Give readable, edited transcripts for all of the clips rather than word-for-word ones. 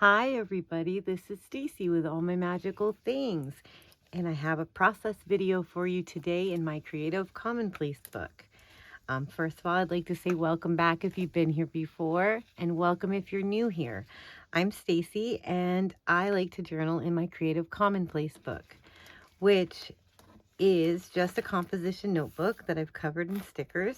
Hi everybody, this is Stacy with All My Magical Things, and I have a process video for you today in my Creative Commonplace book. First of all, I'd like to say welcome back if you've been here before, and welcome if you're new here. I'm Stacy, and I like to journal in my Creative Commonplace book, which is just a composition notebook that I've covered in stickers.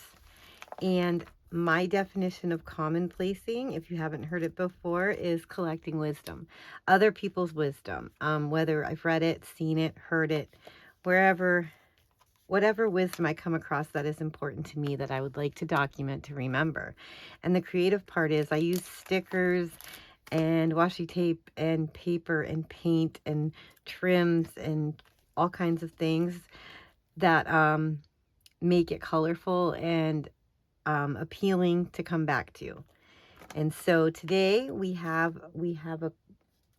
And my definition of commonplacing, if you haven't heard it before, is collecting wisdom, other people's wisdom, whether I've read it, seen it, heard it, whatever wisdom I come across that is important to me that I would like to document to remember. And the creative part is I use stickers and washi tape and paper and paint and trims and all kinds of things that make it colorful and appealing to come back to. And so today we have a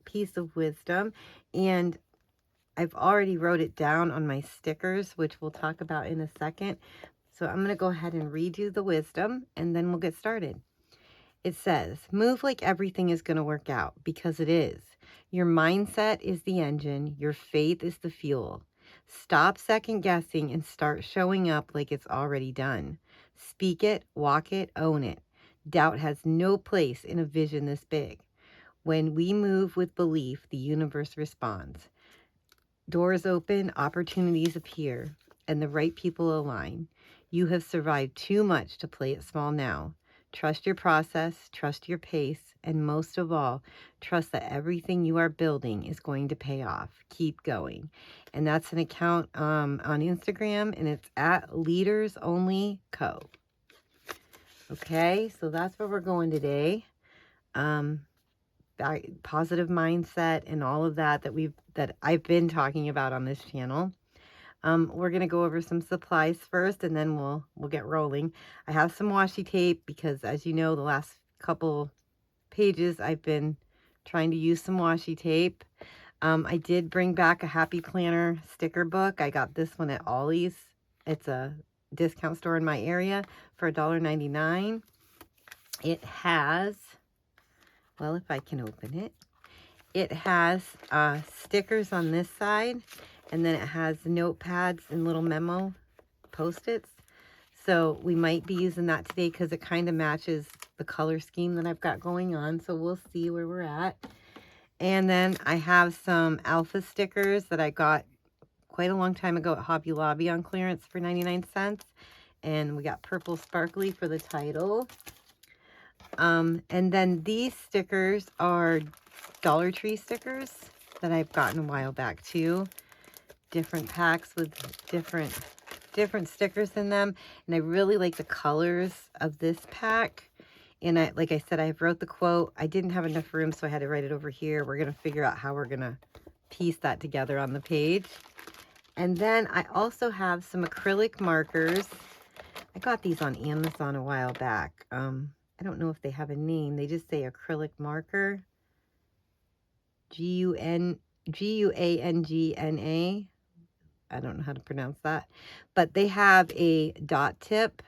piece of wisdom, and I've already wrote it down on my stickers, which we'll talk about in a second. So I'm going to go ahead and read you the wisdom, and then we'll get started. It says, move like everything is going to work out, because it is. Your mindset is the engine. Your faith is the fuel. Stop second guessing and start showing up like it's already done. Speak it, walk it, own it. Doubt has no place in a vision this big. When we move with belief, the universe responds. Doors open, opportunities appear, and the right people align. You have survived too much to play it small now. Trust your process, trust your pace, and most of all, trust that everything you are building is going to pay off. Keep going. And that's an account on Instagram, and it's at Leaders Only Co. Okay, so that's where we're going today. Positive mindset and all of that I've been talking about on this channel. We're going to go over some supplies first, and then we'll get rolling. I have some washi tape because, as you know, the last couple pages I've been trying to use some washi tape. I did bring back a Happy Planner sticker book. I got this one at Ollie's. It's a discount store in my area for $1.99. It has, well, if I can open it, it has stickers on this side, and then it has notepads and little memo post-its. So we might be using that today because it kind of matches the color scheme that I've got going on. So we'll see where we're at. And then I have some alpha stickers that I got quite a long time ago at Hobby Lobby on clearance for 99 cents. And we got purple sparkly for the title. And then these stickers are Dollar Tree stickers that I've gotten a while back too. Different packs with different stickers in them, and I really like the colors of this pack. And like I said, I wrote the quote. I didn't have enough room, so I had to write it over here. We're gonna figure out how we're gonna piece that together on the page. And then I also have some acrylic markers. I got these on Amazon a while back. I don't know if they have a name. They just say acrylic marker. Guangna. I don't know how to pronounce that. But they have a dot tip.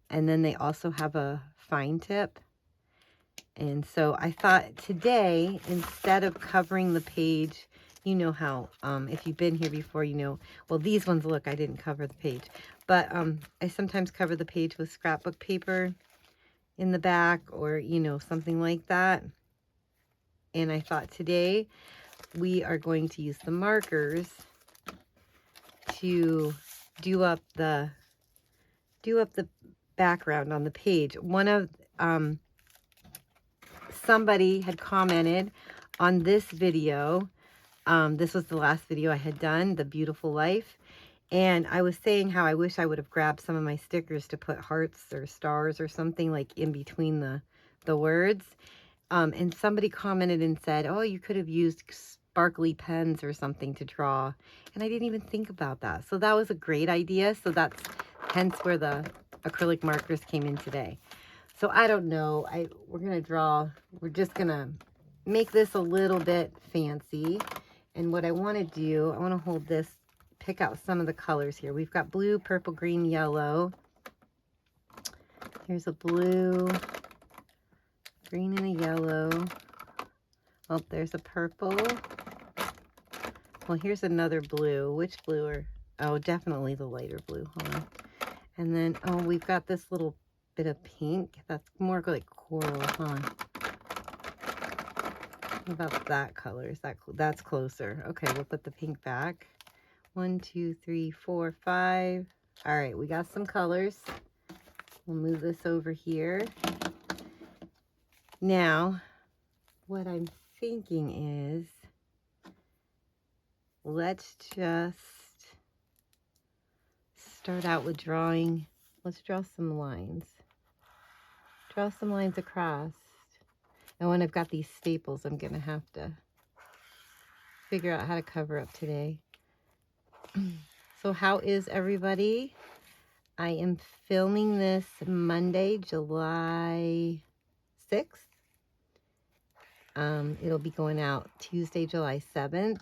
And then they also have a fine tip. And so I thought today, instead of covering the page, you know how, if you've been here before, you know, well, these ones, look, I didn't cover the page. But I sometimes cover the page with scrapbook paper in the back, or, you know, something like that. And I thought today we are going to use the markers to do up the background on the page. One of somebody had commented on this video. This was the last video I had done, The Beautiful Life. And I was saying how I wish I would have grabbed some of my stickers to put hearts or stars or something like in between the words. And somebody commented and said, oh, you could have used sparkly pens or something to draw. And I didn't even think about that. So that was a great idea. So that's hence where the acrylic markers came in today. So I don't know. We're just going to make this a little bit fancy. And what I want to do, I want to hold this, pick out some of the colors here. We've got blue, purple, green, yellow. Here's a blue, green, and a yellow. Oh, there's a purple. Well, here's another blue. Which blue are... Oh, definitely the lighter blue. Hold on. And then, oh, we've got this little bit of pink. That's more like coral, huh? What about that color? Is that... That's closer. Okay, we'll put the pink back. 1, 2, 3, 4, 5. All right, we got some colors. We'll move this over here. Now, what I'm thinking is, let's just start out with drawing. Let's draw some lines. Draw some lines across. And when I've got these staples, I'm going to have to figure out how to cover up today. So how is everybody? I am filming this Monday, July 6th. It'll be going out Tuesday, July 7th.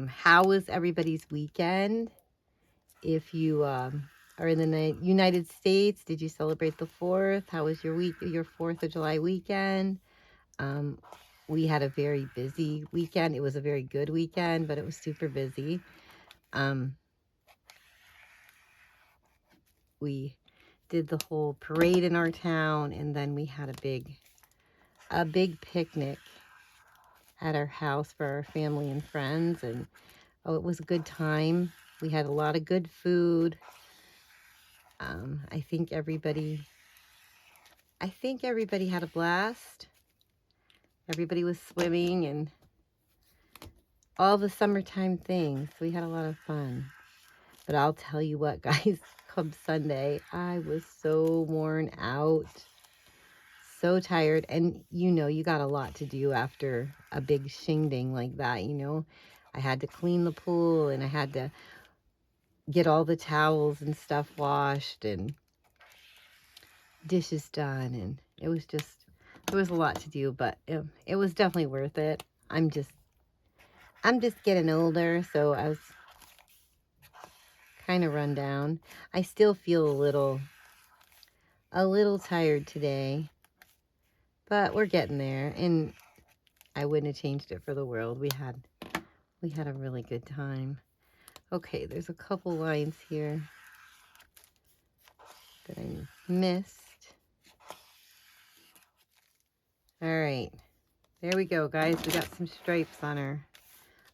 How was everybody's weekend? If you are in the United States, did you celebrate the 4th? How was your 4th of July weekend? We had a very busy weekend. It was a very good weekend, but it was super busy. We did the whole parade in our town, and then we had a big picnic at our house for our family and friends, and oh, it was a good time. We had a lot of good food. I think everybody had a blast. Everybody was swimming and all the summertime things. We had a lot of fun. But I'll tell you what, guys, come Sunday, I was so worn out, so tired. And you got a lot to do after a big shindig like that, I had to clean the pool, and I had to get all the towels and stuff washed and dishes done. And it was just, there was a lot to do, but it was definitely worth it. I'm just getting older, so I was kind of run down. I still feel a little tired today, but we're getting there, and I wouldn't have changed it for the world. We had a really good time. Okay, there's a couple lines here that I missed. All right, there we go, guys. We got some stripes on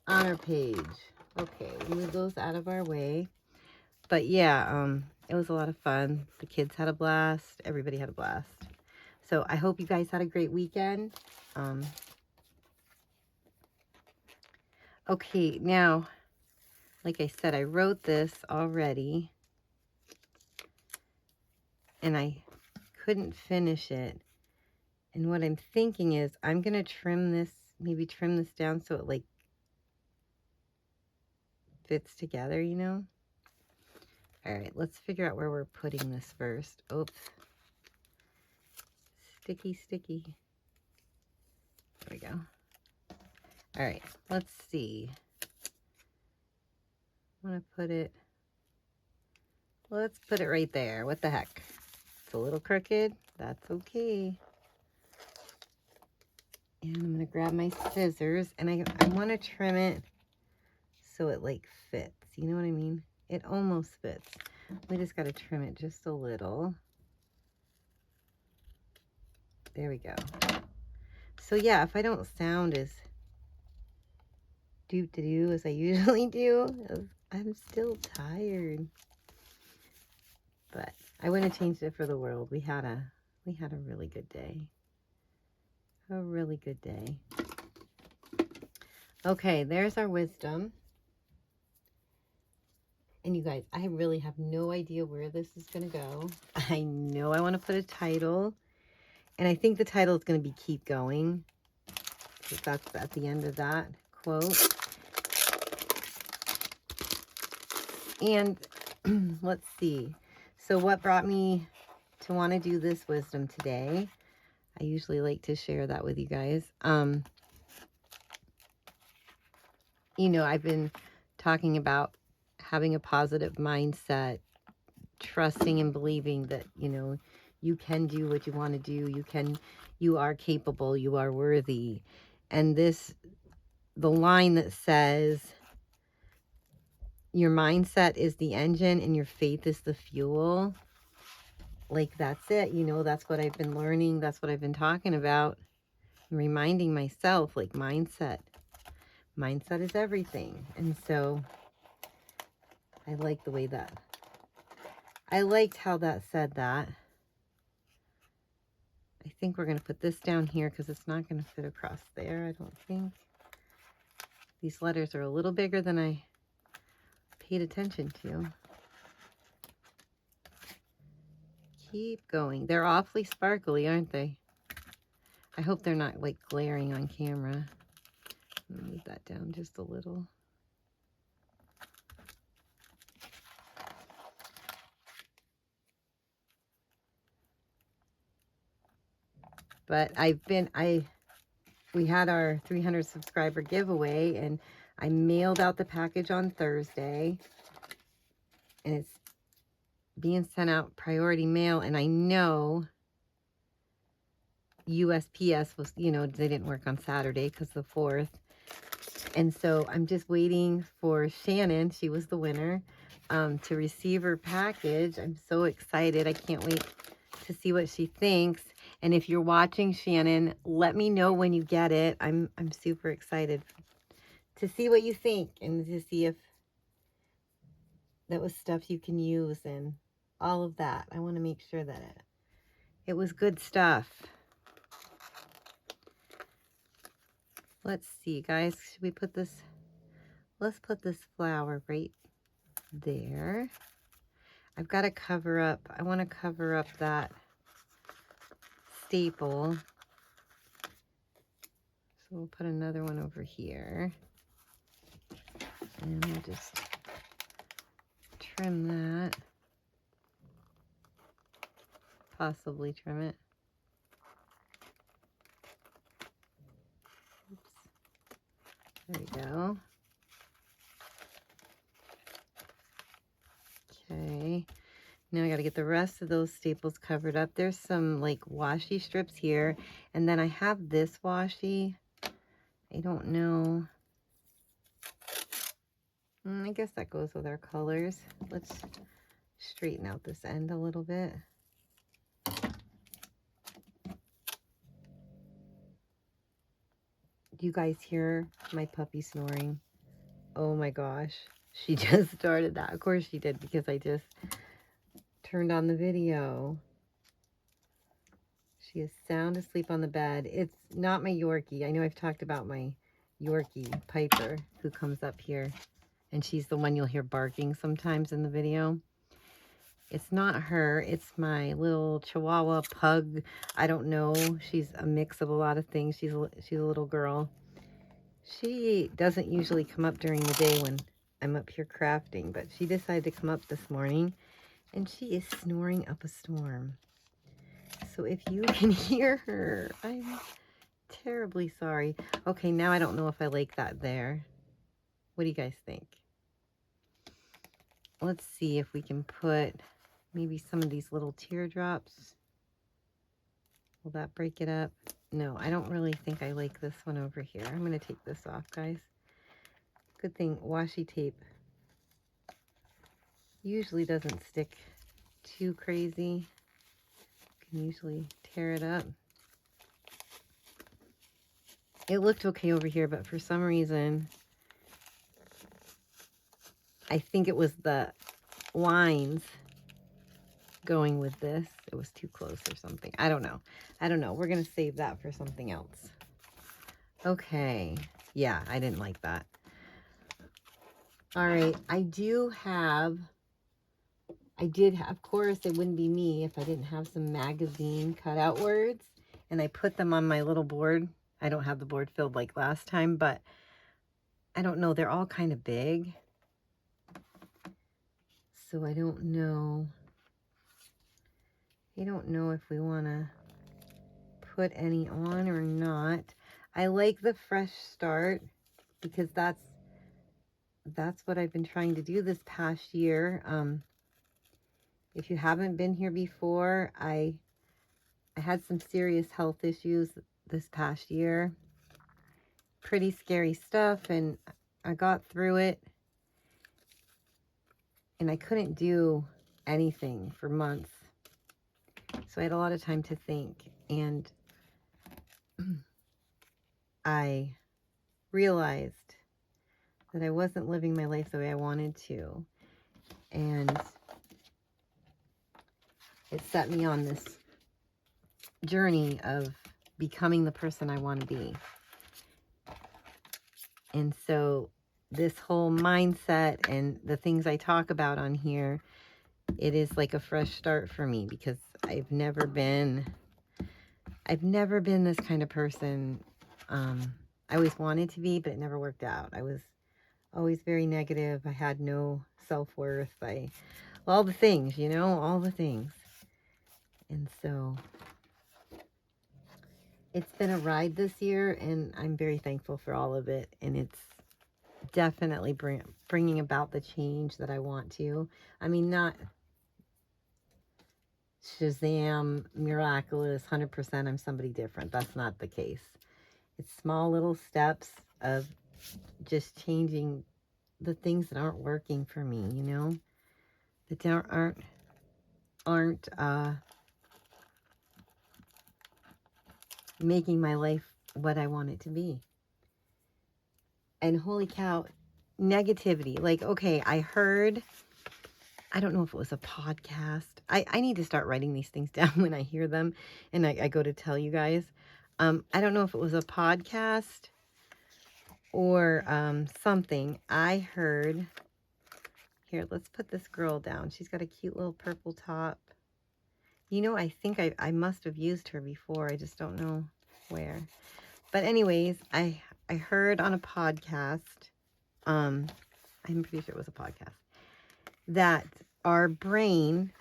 our page. Okay, move those out of our way. But yeah, it was a lot of fun. The kids had a blast. Everybody had a blast. So I hope you guys had a great weekend. Okay, now, like I said, I wrote this already, and I couldn't finish it. And what I'm thinking is I'm going to trim this, maybe trim this down so it like fits together, All right, let's figure out where we're putting this first. Oops. Sticky. There we go. All right, let's see. I want to put it, let's put it right there. What the heck? It's a little crooked. That's okay. And I'm going to grab my scissors, and I want to trim it so it like fits. You know what I mean? It almost fits. We just got to trim it just a little. There we go. So yeah, if I don't sound as doop-de-doo as I usually do, I'm still tired. But I wouldn't have changed it for the world. We had a really good day. A really good day. Okay, there's our wisdom. And you guys, I really have no idea where this is going to go. I know I want to put a title. And I think the title is going to be Keep Going. That's at the end of that quote. And let's see. So what brought me to want to do this wisdom today? I usually like to share that with you guys. I've been talking about having a positive mindset, trusting and believing that, You can do what you want to do. You are capable. You are worthy. And the line that says, your mindset is the engine and your faith is the fuel. Like, that's it. You know, that's what I've been learning. That's what I've been talking about. Reminding myself, like, mindset is everything. And so I like the way that I liked how that said that. I think we're going to put this down here because it's not going to fit across there, I don't think. These letters are a little bigger than I paid attention to. Keep going. They're awfully sparkly, aren't they? I hope they're not like glaring on camera. Let me move that down just a little. But we had our 300 subscriber giveaway, and I mailed out the package on Thursday, and it's being sent out priority mail. And I know USPS was, you know, they didn't work on Saturday because the 4th. And so I'm just waiting for Shannon, she was the winner, to receive her package. I'm so excited. I can't wait to see what she thinks. And if you're watching, Shannon, let me know when you get it. I'm super excited to see what you think and to see if that was stuff you can use and all of that. I want to make sure that it was good stuff. Let's see, guys. Should we put this? Let's put this flower right there. I've got to cover up. I want to cover up that staple. So we'll put another one over here. And we'll just trim that. Possibly trim it. Oops. There we go. Okay. Now I got to get the rest of those staples covered up. There's some like washi strips here. And then I have this washi. I don't know. I guess that goes with our colors. Let's straighten out this end a little bit. Do you guys hear my puppy snoring? Oh my gosh. She just started that. Of course she did, because I just turned on the video. She is sound asleep on the bed. It's not my Yorkie. I know I've talked about my Yorkie, Piper, who comes up here. And she's the one you'll hear barking sometimes in the video. It's not her. It's my little Chihuahua pug. I don't know. She's a mix of a lot of things. She's a little girl. She doesn't usually come up during the day when I'm up here crafting, but she decided to come up this morning, and she is snoring up a storm. So if you can hear her, I'm terribly sorry. Okay, now I don't know if I like that there. What do you guys think? Let's see if we can put maybe some of these little teardrops. Will that break it up? No, I don't really think I like this one over here. I'm going to take this off, guys. Good thing washi tape usually doesn't stick too crazy. You can usually tear it up. It looked okay over here, but for some reason, I think it was the lines going with this. It was too close or something. I don't know. We're going to save that for something else. Okay. Yeah, I didn't like that. All right. I did have, of course, it wouldn't be me if I didn't have some magazine cutout words. And I put them on my little board. I don't have the board filled like last time, but I don't know. They're all kind of big. So I don't know. I don't know if we want to put any on or not. I like the fresh start because that's what I've been trying to do this past year. If you haven't been here before, I I had some serious health issues this past year. Pretty scary stuff, and I got through it. And I couldn't do anything for months. So I had a lot of time to think. And I realized that I wasn't living my life the way I wanted to. And it set me on this journey of becoming the person I want to be. And so this whole mindset and the things I talk about on here, it is like a fresh start for me, because I've never been this kind of person. I always wanted to be, but it never worked out. I was always very negative. I had no self-worth. All the things, all the things. And so it's been a ride this year, and I'm very thankful for all of it. And it's definitely bringing about the change that I want to. I mean, not Shazam, miraculous, 100% I'm somebody different. That's not the case. It's small little steps of just changing the things that aren't working for me, that aren't making my life what I want it to be. And holy cow, negativity. Like, okay, I don't know if it was a podcast. I need to start writing these things down when I hear them and I go to tell you guys. I don't know if it was a podcast or something. I heard, here, let's put this girl down. She's got a cute little purple top. I think I must have used her before. I just don't know where. But anyways, I heard on a podcast, I'm pretty sure it was a podcast, that our brain,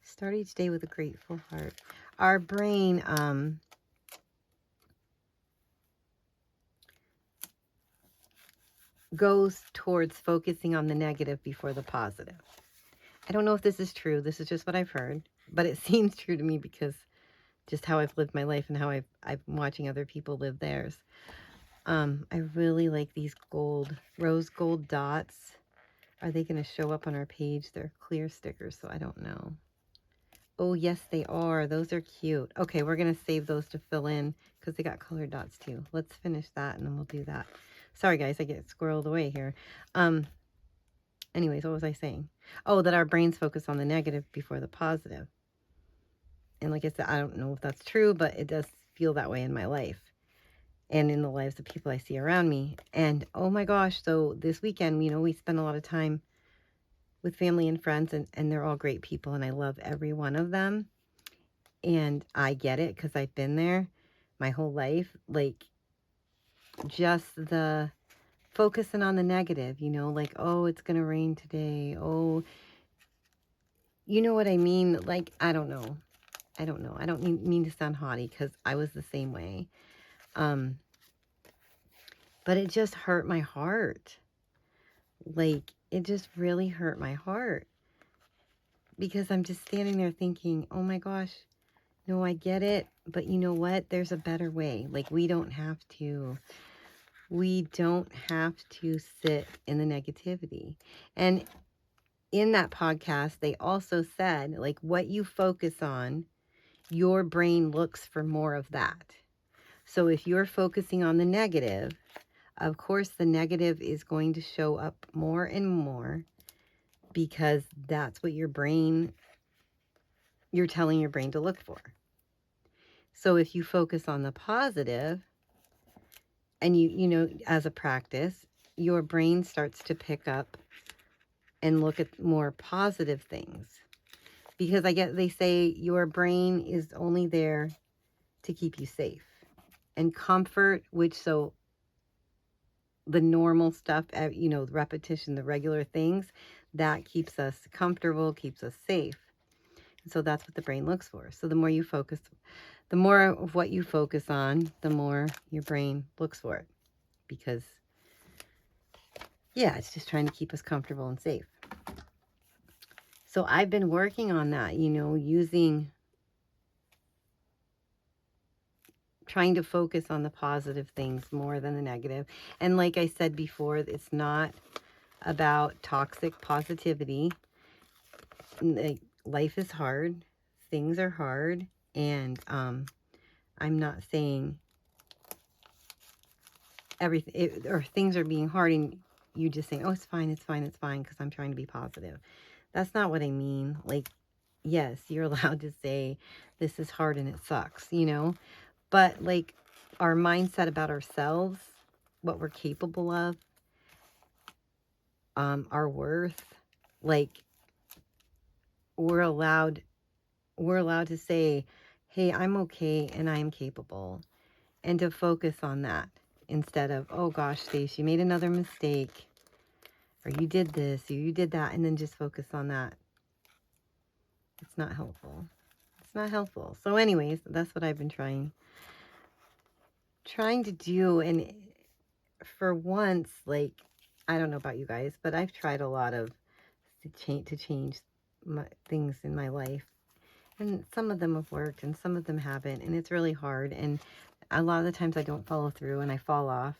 start each day with a grateful heart. Our brain goes towards focusing on the negative before the positive. I don't know if this is true. This is just what I've heard, but it seems true to me because just how I've lived my life and how I'm watching other people live theirs. I really like these rose gold dots. Are they going to show up on our page? They're clear stickers, so I don't know. Oh, yes, they are. Those are cute. Okay, we're going to save those to fill in because they got colored dots too. Let's finish that and then we'll do that. Sorry, guys, I get squirreled away here. Anyways, what was I saying? Oh, that our brains focus on the negative before the positive. And like I said, I don't know if that's true, but it does feel that way in my life and in the lives of people I see around me. And oh my gosh, so this weekend, we spend a lot of time with family and friends, and they're all great people, and I love every one of them. And I get it because I've been there my whole life. Like, just the focusing on the negative, like, oh, it's going to rain today. Oh, you know what I mean? Like, I don't know. I don't mean to sound haughty because I was the same way. But it just hurt my heart. Like, it just really hurt my heart. Because I'm just standing there thinking, oh my gosh, no, I get it. But you know what? There's a better way. Like, we don't have to sit in the negativity. And in that podcast, they also said, like, what you focus on, your brain looks for more of that. So if you're focusing on the negative, of course, the negative is going to show up more and more because that's what you're telling your brain to look for. So if you focus on the positive and as a practice, your brain starts to pick up and look at more positive things. Because they say your brain is only there to keep you safe. And comfort, the normal stuff, the repetition, the regular things, that keeps us comfortable, keeps us safe. And so that's what the brain looks for. So the more of what you focus on, the more your brain looks for it. Because, yeah, it's just trying to keep us comfortable and safe. So I've been working on that, using trying to focus on the positive things more than the negative. And like I said before, it's not about toxic positivity. Like, life is hard, things are hard, and I'm not saying everything or things are being hard and you just saying, oh, it's fine, it's fine, it's fine, because I'm trying to be positive. That's not what I mean. Like, yes, you're allowed to say this is hard and it sucks, you know, but like our mindset about ourselves, what we're capable of, our worth, like we're allowed to say, hey, I'm okay and I am capable, and to focus on that instead of, oh gosh, Stace, you made another mistake, or you did this, or you did that, and then just focus on that. It's not helpful. It's not helpful. So anyways, that's what I've been trying to do. And for once, like, I don't know about you guys, but I've tried a lot of to change things in my life. And some of them have worked and some of them haven't. And it's really hard. And a lot of the times I don't follow through and I fall off.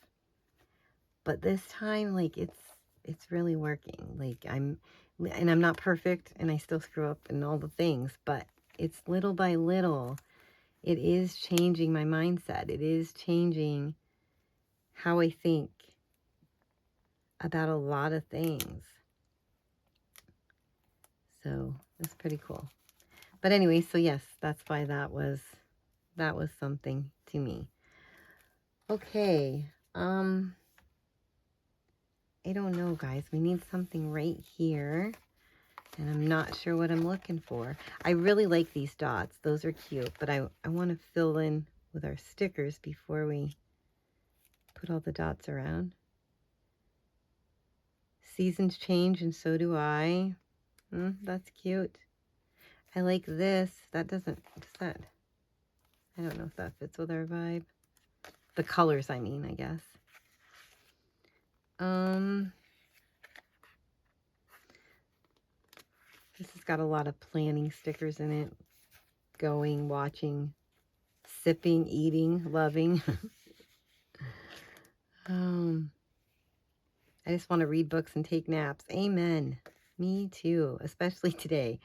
But this time, like, it's really working. Like, I'm not perfect and I still screw up and all the things. But it's little by little. It is changing my mindset. It is changing how I think about a lot of things. So that's pretty cool. But anyway, so yes, that's why that was something to me. Okay. I don't know, guys. We need something right here. And I'm not sure what I'm looking for. I really like these dots. Those are cute. But I want to fill in with our stickers before we put all the dots around. Seasons change and so do I. That's cute. I like this. That doesn't, what's that? I don't know if that fits with our vibe. The colors, I mean, I guess. This has got a lot of planning stickers in it. Going, watching, sipping, eating, loving. I just want to read books and take naps. Amen. Me too, especially today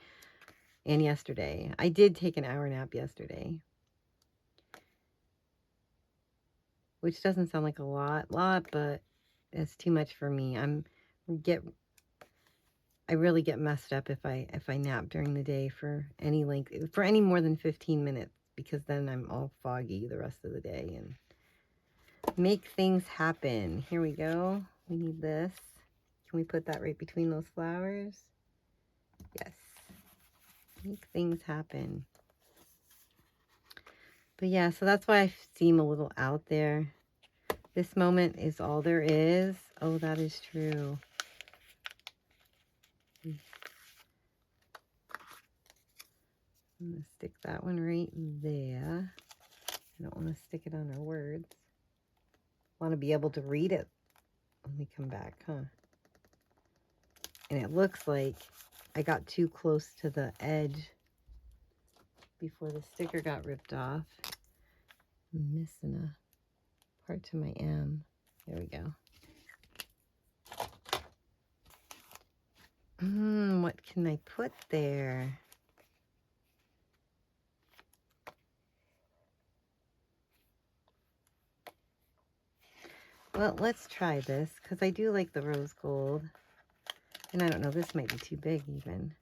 and yesterday. I did take an hour nap yesterday, which doesn't sound like a lot, but it's too much for me. I really get messed up if I nap during the day for any more than 15 minutes, because then I'm all foggy the rest of the day. And make things happen. Here we go. We need this. Can we put that right between those flowers? Yes. Make things happen. But yeah, so that's why I seem a little out there. This moment is all there is. Oh, that is true. I'm going to stick that one right there. I don't want to stick it on our words. I want to be able to read it when we come back, huh? And it looks like I got too close to the edge before the sticker got ripped off. I'm missing a part to my M. There we go. What can I put there? Well, let's try this, because I do like the rose gold. And I don't know, this might be too big even.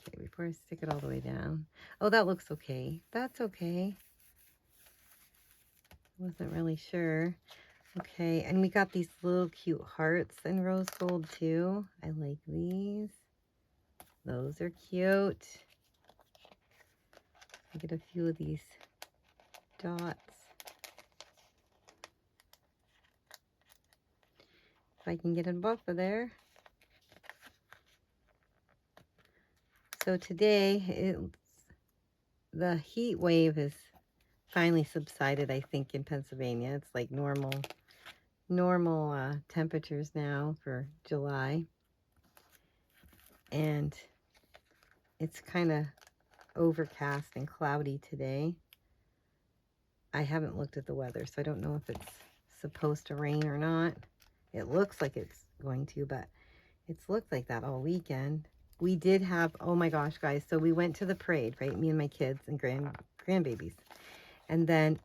Okay, before I stick it all the way down. Oh, that looks okay. That's okay. Wasn't really sure. Okay, and we got these little cute hearts in rose gold too. I like these. Those are cute. I get a few of these dots. If I can get them off of there. So today, the heat wave has finally subsided, I think, in Pennsylvania. It's like normal temperatures now for July. And It's kind of overcast and cloudy today. I haven't looked at the weather, so I don't know if it's supposed to rain or not. It looks like it's going to, but it's looked like that all weekend. We did have, oh my gosh, guys, so we went to the parade, right? Me and my kids and grandbabies. And then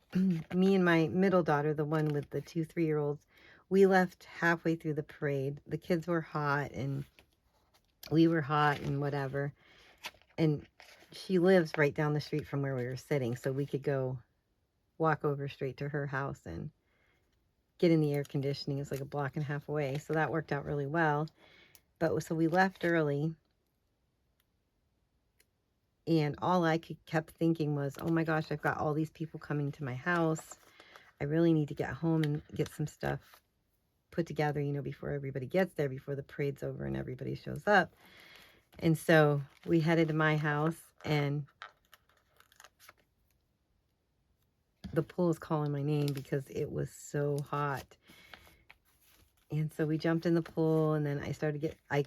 me and my middle daughter, the one with the 2 3-year-olds, we left halfway through the parade. The kids were hot and we were hot and whatever. And she lives right down the street from where we were sitting, so we could go walk over straight to her house and get in the air conditioning. It's like a block and a half away, so that worked out really well. But so we left early, and all I kept thinking was, oh my gosh, I've got all these people coming to my house. I really need to get home and get some stuff put together, you know, before everybody gets there, before the parade's over and everybody shows up. And so we headed to my house, and the pool is calling my name because it was so hot. And so we jumped in the pool, and then I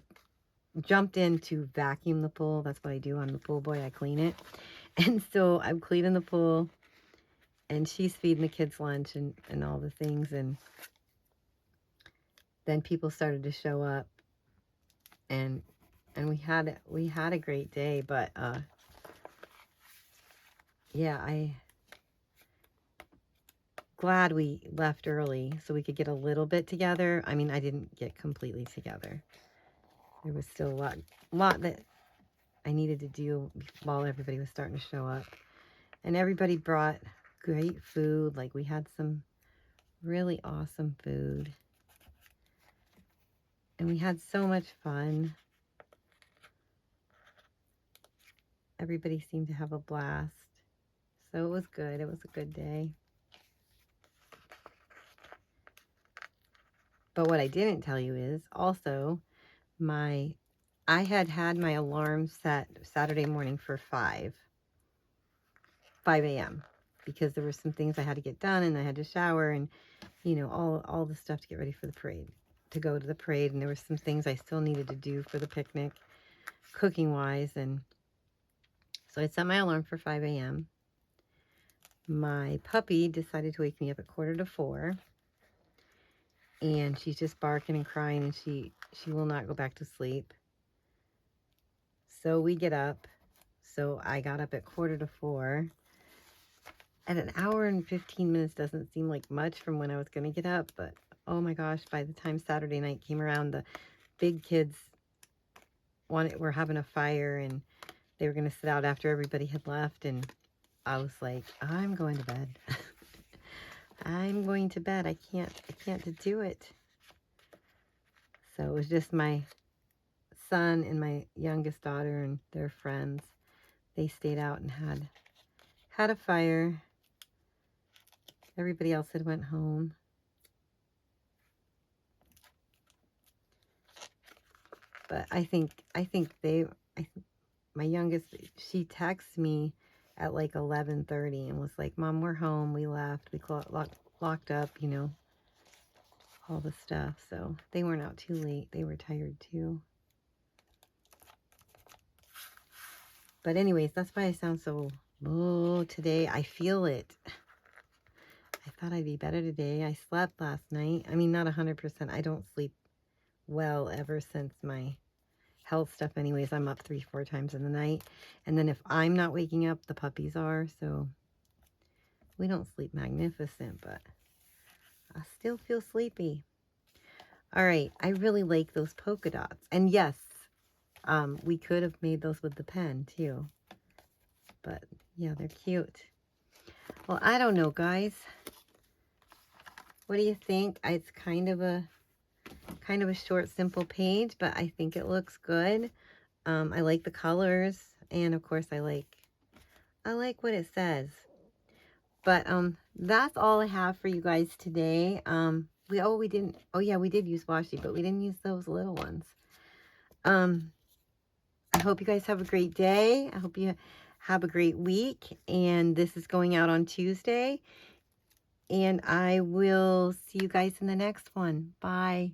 jumped in to vacuum the pool. That's what I do. I'm the pool boy. I clean it. And so I'm cleaning the pool, and she's feeding the kids lunch and all the things. And then people started to show up, and we had a great day. But yeah, glad we left early so we could get a little bit together. I mean, I didn't get completely together. There was still a lot that I needed to do while everybody was starting to show up. And everybody brought great food. Like, we had some really awesome food. And we had so much fun. Everybody seemed to have a blast. So it was good. It was a good day. But what I didn't tell you is also I had my alarm set Saturday morning for 5 a.m. because there were some things I had to get done, and I had to shower, and you know, all the stuff to get ready for the parade, to go to the parade. And there were some things I still needed to do for the picnic, cooking wise. And so I set my alarm for 5 a.m. My puppy decided to wake me up at 3:45, and she's just barking and crying, and she will not go back to sleep. So we get up. So I got up at 3:45. And an hour and 15 minutes doesn't seem like much from when I was going to get up, but oh my gosh, by the time Saturday night came around, the big kids were having a fire, and they were going to sit out after everybody had left, and I was like, I'm going to bed. I'm going to bed. I can't do it. So it was just my son and my youngest daughter and their friends. They stayed out and had a fire. Everybody else had went home. But I think my youngest, she texted me at like 11:30 and was like, Mom, we're home. We left. We locked up, you know, all the stuff. So they weren't out too late. They were tired too. But anyways, that's why I sound so low today. I feel it. I thought I'd be better today. I slept last night. I mean, not 100%. I don't sleep well ever since my health stuff anyways. I'm up 3-4 times in the night, and then if I'm not waking up, the puppies are. So we don't sleep magnificent, but I still feel sleepy. All right, I really like those polka dots. And yes, we could have made those with the pen too, but yeah, they're cute. Well, I don't know, guys. What do you think? It's kind of a short, simple page, but I think it looks good. I like the colors, and of course I like what it says. But that's all I have for you guys today. We did use washi, but we didn't use those little ones. I hope you guys have a great day. I hope you have a great week, and this is going out on Tuesday, and I will see you guys in the next one. Bye.